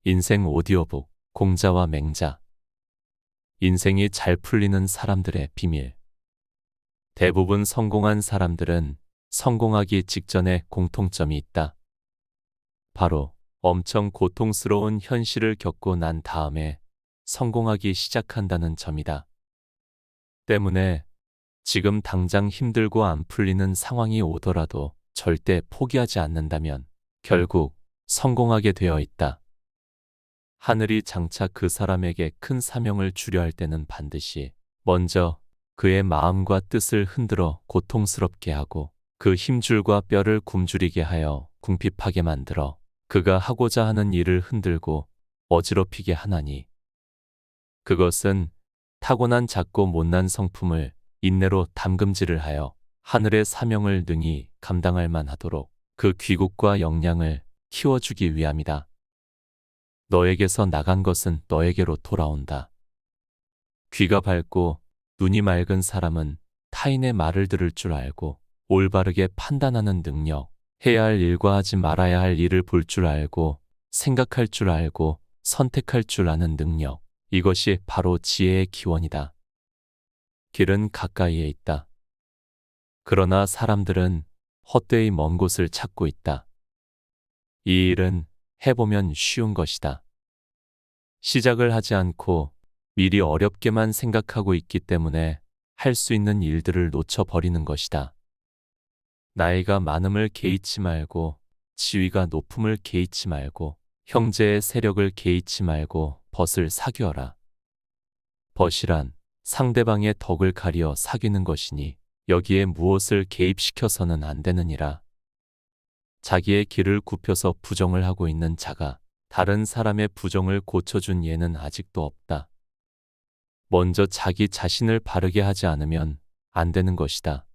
인생 오디오북 공자와 맹자. 인생이 잘 풀리는 사람들의 비밀. 대부분 성공한 사람들은 성공하기 직전에 공통점이 있다. 바로 엄청 고통스러운 현실을 겪고 난 다음에 성공하기 시작한다는 점이다. 때문에 지금 당장 힘들고 안 풀리는 상황이 오더라도 절대 포기하지 않는다면 결국 성공하게 되어 있다. 하늘이 장차 그 사람에게 큰 사명을 주려 할 때는 반드시 먼저 그의 마음과 뜻을 흔들어 고통스럽게 하고 그 힘줄과 뼈를 굶주리게 하여 궁핍하게 만들어 그가 하고자 하는 일을 흔들고 어지럽히게 하나니, 그것은 타고난 작고 못난 성품을 인내로 담금질을 하여 하늘의 사명을 능히 감당할 만하도록 그 귀국과 역량을 키워주기 위함이다. 너에게서 나간 것은 너에게로 돌아온다. 귀가 밝고 눈이 맑은 사람은 타인의 말을 들을 줄 알고 올바르게 판단하는 능력, 해야 할 일과 하지 말아야 할 일을 볼 줄 알고 생각할 줄 알고 선택할 줄 아는 능력, 이것이 바로 지혜의 기원이다. 길은 가까이에 있다. 그러나 사람들은 헛되이 먼 곳을 찾고 있다. 이 일은 해보면 쉬운 것이다. 시작을 하지 않고 미리 어렵게만 생각하고 있기 때문에 할 수 있는 일들을 놓쳐버리는 것이다. 나이가 많음을 개의치 말고, 지위가 높음을 개의치 말고, 형제의 세력을 개의치 말고 벗을 사귀어라. 벗이란 상대방의 덕을 가리어 사귀는 것이니 여기에 무엇을 개입시켜서는 안 되느니라. 자기의 길을 굽혀서 부정을 하고 있는 자가 다른 사람의 부정을 고쳐준 예는 아직도 없다. 먼저 자기 자신을 바르게 하지 않으면 안 되는 것이다.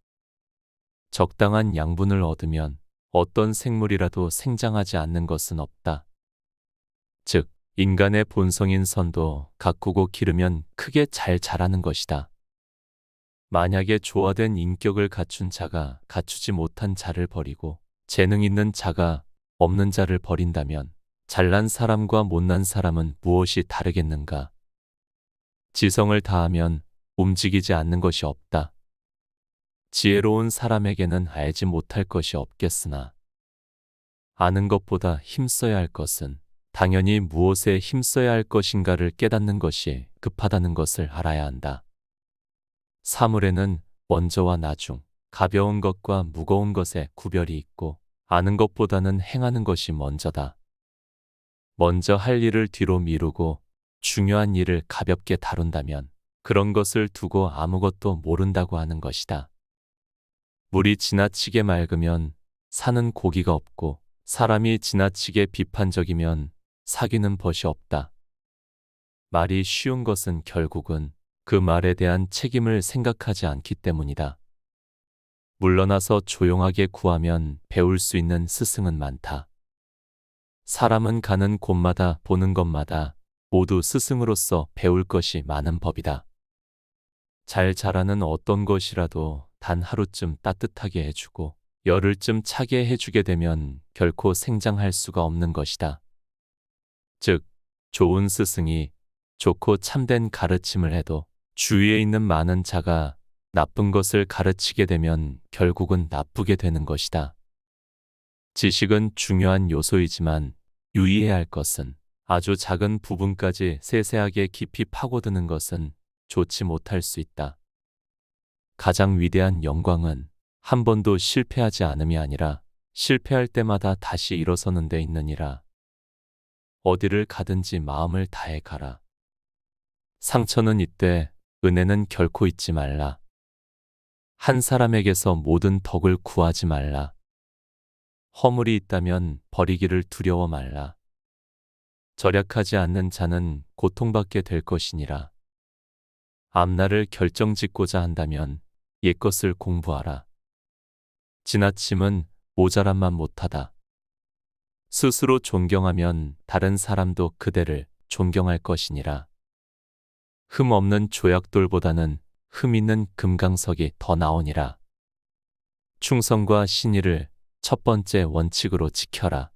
적당한 양분을 얻으면 어떤 생물이라도 생장하지 않는 것은 없다. 즉, 인간의 본성인 선도 가꾸고 기르면 크게 잘 자라는 것이다. 만약에 조화된 인격을 갖춘 자가 갖추지 못한 자를 버리고 재능 있는 자가 없는 자를 버린다면 잘난 사람과 못난 사람은 무엇이 다르겠는가? 지성을 다하면 움직이지 않는 것이 없다. 지혜로운 사람에게는 알지 못할 것이 없겠으나 아는 것보다 힘써야 할 것은 당연히 무엇에 힘써야 할 것인가를 깨닫는 것이 급하다는 것을 알아야 한다. 사물에는 먼저와 나중, 가벼운 것과 무거운 것의 구별이 있고 아는 것보다는 행하는 것이 먼저다. 먼저 할 일을 뒤로 미루고 중요한 일을 가볍게 다룬다면 그런 것을 두고 아무것도 모른다고 하는 것이다. 물이 지나치게 맑으면 사는 고기가 없고 사람이 지나치게 비판적이면 사귀는 벗이 없다. 말이 쉬운 것은 결국은 그 말에 대한 책임을 생각하지 않기 때문이다. 물러나서 조용하게 구하면 배울 수 있는 스승은 많다. 사람은 가는 곳마다 보는 것마다 모두 스승으로서 배울 것이 많은 법이다. 잘 자라는 어떤 것이라도 단 하루쯤 따뜻하게 해주고 열흘쯤 차게 해주게 되면 결코 생장할 수가 없는 것이다. 즉, 좋은 스승이 좋고 참된 가르침을 해도 주위에 있는 많은 자가 나쁜 것을 가르치게 되면 결국은 나쁘게 되는 것이다. 지식은 중요한 요소이지만 유의해야 할 것은 아주 작은 부분까지 세세하게 깊이 파고드는 것은 좋지 못할 수 있다. 가장 위대한 영광은 한 번도 실패하지 않음이 아니라 실패할 때마다 다시 일어서는 데 있느니라. 어디를 가든지 마음을 다해 가라. 상처는 있되 은혜는 결코 잊지 말라. 한 사람에게서 모든 덕을 구하지 말라. 허물이 있다면 버리기를 두려워 말라. 절약하지 않는 자는 고통받게 될 것이니라. 앞날을 결정짓고자 한다면 옛것을 공부하라. 지나침은 모자람만 못하다. 스스로 존경하면 다른 사람도 그대를 존경할 것이니라. 흠 없는 조약돌보다는 흠 있는 금강석이 더 나오니라. 충성과 신의를 첫 번째 원칙으로 지켜라.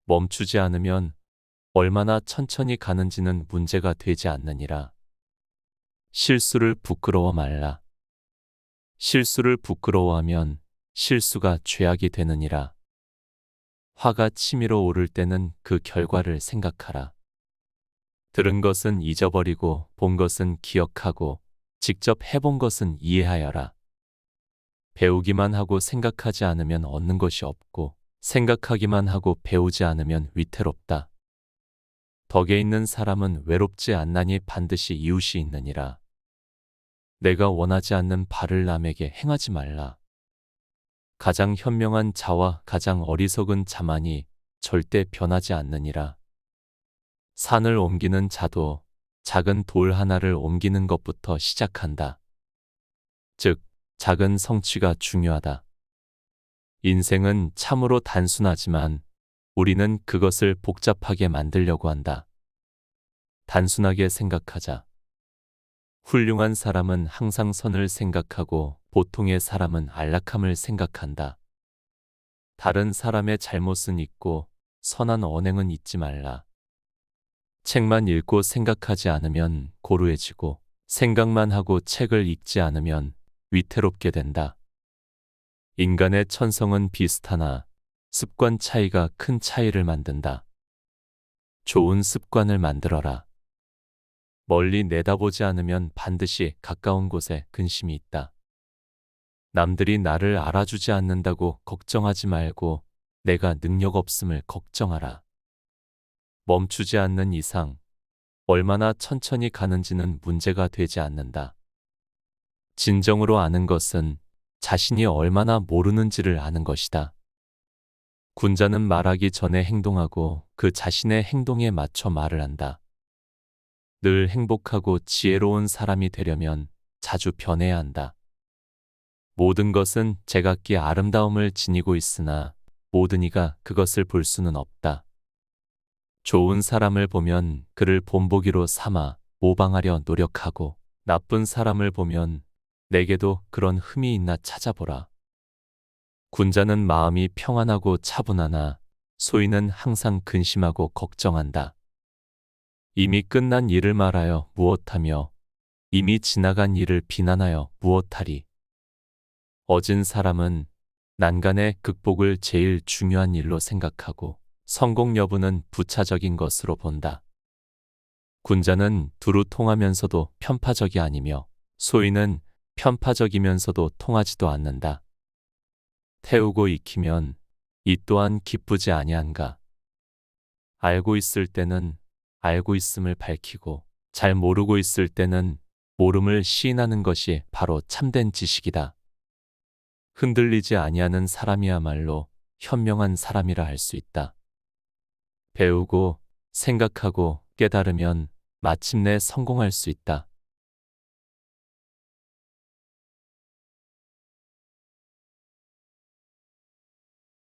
멈추지 않으면 얼마나 천천히 가는지는 문제가 되지 않느니라. 실수를 부끄러워 말라. 실수를 부끄러워하면 실수가 죄악이 되느니라. 화가 치밀어 오를 때는 그 결과를 생각하라. 들은 것은 잊어버리고 본 것은 기억하고 직접 해본 것은 이해하여라. 배우기만 하고 생각하지 않으면 얻는 것이 없고 생각하기만 하고 배우지 않으면 위태롭다. 덕에 있는 사람은 외롭지 않나니 반드시 이웃이 있느니라. 내가 원하지 않는 바를 남에게 행하지 말라. 가장 현명한 자와 가장 어리석은 자만이 절대 변하지 않느니라. 산을 옮기는 자도 작은 돌 하나를 옮기는 것부터 시작한다. 즉, 작은 성취가 중요하다. 인생은 참으로 단순하지만 우리는 그것을 복잡하게 만들려고 한다. 단순하게 생각하자. 훌륭한 사람은 항상 선을 생각하고 보통의 사람은 안락함을 생각한다. 다른 사람의 잘못은 잊고 선한 언행은 잊지 말라. 책만 읽고 생각하지 않으면 고루해지고 생각만 하고 책을 읽지 않으면 위태롭게 된다. 인간의 천성은 비슷하나 습관 차이가 큰 차이를 만든다. 좋은 습관을 만들어라. 멀리 내다보지 않으면 반드시 가까운 곳에 근심이 있다. 남들이 나를 알아주지 않는다고 걱정하지 말고 내가 능력 없음을 걱정하라. 멈추지 않는 이상 얼마나 천천히 가는지는 문제가 되지 않는다. 진정으로 아는 것은 자신이 얼마나 모르는지를 아는 것이다. 군자는 말하기 전에 행동하고 그 자신의 행동에 맞춰 말을 한다. 늘 행복하고 지혜로운 사람이 되려면 자주 변해야 한다. 모든 것은 제각기 아름다움을 지니고 있으나 모든 이가 그것을 볼 수는 없다. 좋은 사람을 보면 그를 본보기로 삼아 모방하려 노력하고 나쁜 사람을 보면 내게도 그런 흠이 있나 찾아보라. 군자는 마음이 평안하고 차분하나 소인은 항상 근심하고 걱정한다. 이미 끝난 일을 말하여 무엇하며 이미 지나간 일을 비난하여 무엇하리. 어진 사람은 난간의 극복을 제일 중요한 일로 생각하고 성공 여부는 부차적인 것으로 본다. 군자는 두루 통하면서도 편파적이 아니며 소인은 편파적이면서도 통하지도 않는다. 태우고 익히면 이 또한 기쁘지 아니한가. 알고 있을 때는 알고 있음을 밝히고 잘 모르고 있을 때는 모름을 시인하는 것이 바로 참된 지식이다. 흔들리지 아니하는 사람이야말로 현명한 사람이라 할 수 있다. 배우고 생각하고 깨달으면 마침내 성공할 수 있다.